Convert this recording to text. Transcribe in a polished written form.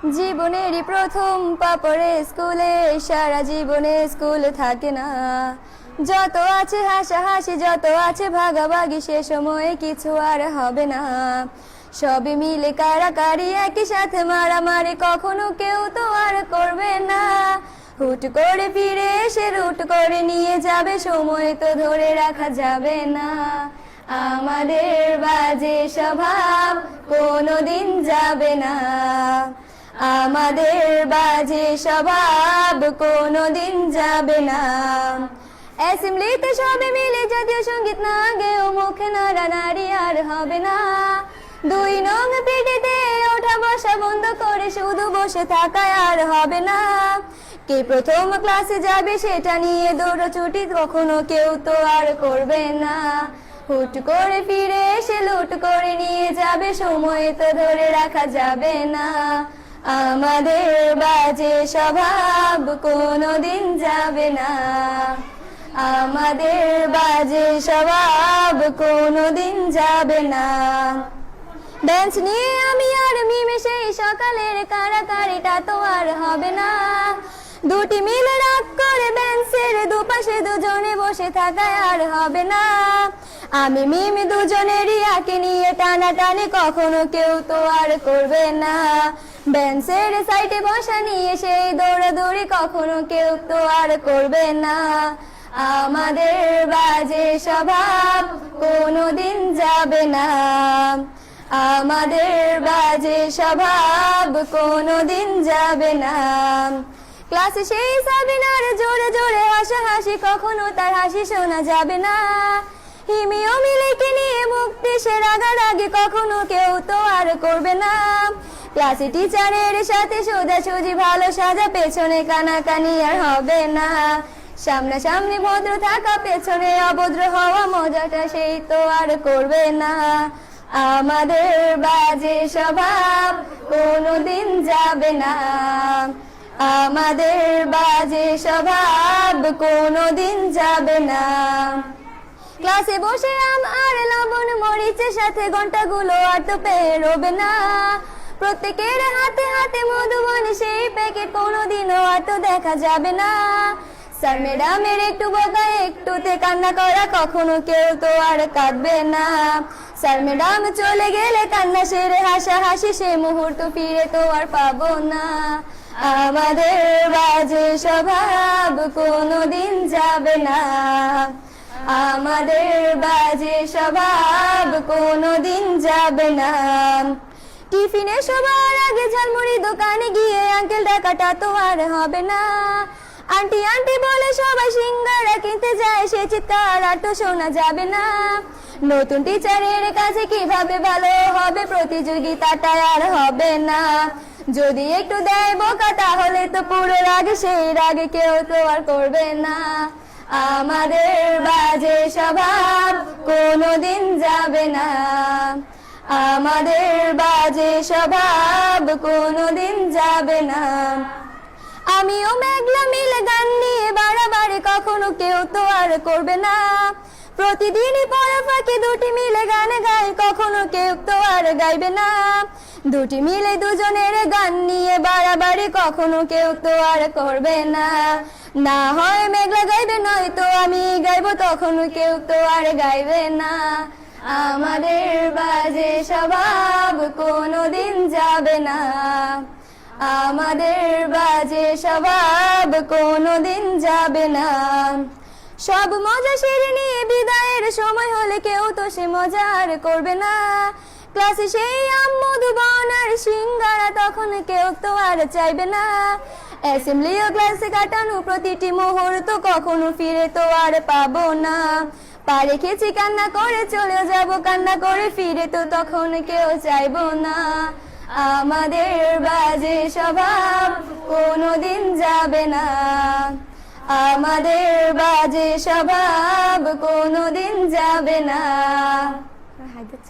জীবনেরই প্রথম পা পড়ে স্কুলে, সারা জীবনে স্কুল থাকে না। যত আছে হাসাহাসি, যত আছে ভাগাভাগি, সে সময়ে কিছু আর হবে না। সবই মিলে কারাকারি, একই সাথে মারামারি, কখনো কেউ তো আর করবে না। হুট করে ফিরে এসে রুট করে নিয়ে যাবে, সময় তো ধরে রাখা যাবে না। আমাদের বাজে স্বভাব কোনোদিন যাবে না, আমাদের বাজে স্বভাব কোনোদিন যাবে না। অ্যাসেম্বলিতে সবে মিলে জাতীয় সঙ্গীত না গেয়েও মুখে নাড়ানাড়ি আর হবে না। 2 নং পিটিতে ওঠা বসা বন্ধ করে শুধু বসে থাকায় আর হবে না। কে প্রথম ক্লাসে যাবে সেটা নিয়ে দৌড়াছুটি কখনো কেউ তো আর করবে না। হুট করে ফিরে এসে লুট করে নিয়ে যাবে, সময় তো ধরে রাখা যাবে না। আমাদের বাজে স্বভাব কোনোদিন যাবে না, আমাদের বাজে স্বভাব কোনোদিন যাবে না। বেঞ্চ নিয়ে আমি আর মিমে সেই সকালের কারাকারিটা তো আর হবে না। দুটি মিলে রাগ করে বেঞ্চের দুপাশে দুজনে বসে থাকায় আর হবে না। আমি মিমি দুজনেরই আঁকে নিয়ে টানাটানি কখনো কেউ তো আর করবে না। বেঞ্চের সাইডে বসা নিয়ে সেই দৌড়াদৌড়ি কখনো কেউ তো আর করবে না। আমাদের বাজে স্বভাব কোনোদিন যাবে না, আমাদের বাজে স্বভাব কোনোদিন যাবে না। ক্লাসে সেই সাবিনার জোরে জোরে হাসাহাসি, কখনো তার হাসি শোনা যাবে না। হিমিও মিলেকে নিয়ে মুক্তি সে রাগারাগি কখনো কেউ তো আর করবে না। ক্লাসে টিচারের সাথে সোজাসুজি ভালো সাজা, পেছনে কানাকানি আর হবে না। সামনাসামনি ভদ্র থাকা, পেছনে অভদ্র হওয়া, মজাটা সেই তো আর করবে না। আমাদের বাজে স্বভাব কোনোদিন যাবে না, আমাদের বাজে স্বভাব কোনোদিন যাবে না। ক্লাসে বসে আম আর লবণ মরিচের সাথে ঘন্টাগুলো আর তো পেরোবে না। প্রত্যেকের হাতে হাতে মধুবন সেই প্যাকেট কোনোদিনও আর তো দেখা যাবে না। স্যার ম্যাডামের একটু বকা একটুতে কান্না করা, কখনো কেউ তো আর কাঁদবে না। স্যার ম্যাডাম চলে গেলে কান্না সেরে হাসাহাসি, সে মুহূর্ত ফিরে তো আর পাবো না। আমাদের বাজে স্বভাব কোনোদিন যাবে না, আমাদের বাজে স্বভাব কোনোদিন যাবে না। টিফিনে সবার আগে ঝালমুড়ি দোকানে গিয়ে আঙ্কেল ডাকাটা তো আর হবে না। আন্টি আন্টি বলে সবাই সিঙ্গারা কিনতে যায়, সে চিৎকার আর তো শোনা যাবে না। নতুন টিচারের কাছে কিভাবে ভালো হবে, প্রতিযোগিতাটা আর হবে না। যদি একটু দেয় বোকা তাহলে তো পুরো রাগ, সেই রাগে কেউ তো আর করবে না। আমাদের বাজে স্বভাব কোনোদিন যাবে না, আমাদের বাজে স্বভাব কোনোদিন যাবে না। আমিও মেঘলা মিলে গান নিয়ে বাড়াবাড়ি কখনো কেউ তো আর করবে না। প্রতিদিনই পড়া ফাঁকে দুটি মিলে গান গাই, কখনো কেউ তো আর গাইবে না। দুটি মিলে দুজনের গান নিয়ে বাড়াবাড়ি কখনো কেউ তো আর করবে না। না হয় মেঘলা গাইবে, নয়তো আমি গাইবো, তখনও কেউ তো আর গাইবে না। আমাদের বাজে স্বভাব কোনোদিন যাবে না, আমাদের বাজে স্বভাব কোনোদিন যাবে না। সব মজা সেরে নিয়ে বিদায়ের সময় হলে কেউ তো সে মজা আর করবে না। ক্লাসে সেই আম মধুবন আর সিঙ্গারা তখন কেউ তো আর চাইবে না। অ্যাসেম্বলি ও ক্লাসে কাটানো প্রতিটি মুহূর্ত কখনো ফিরে তো আর পাবো না। পা রেখেছি কান্না করে চলে যাব, কান্না করে ফিরে তো তখন কেউ চাইবো না। আমাদের বাজে স্বভাব কোনোদিন যাবে না, আমাদের বাজে স্বভাব কোনোদিন যাবে না। হায়দার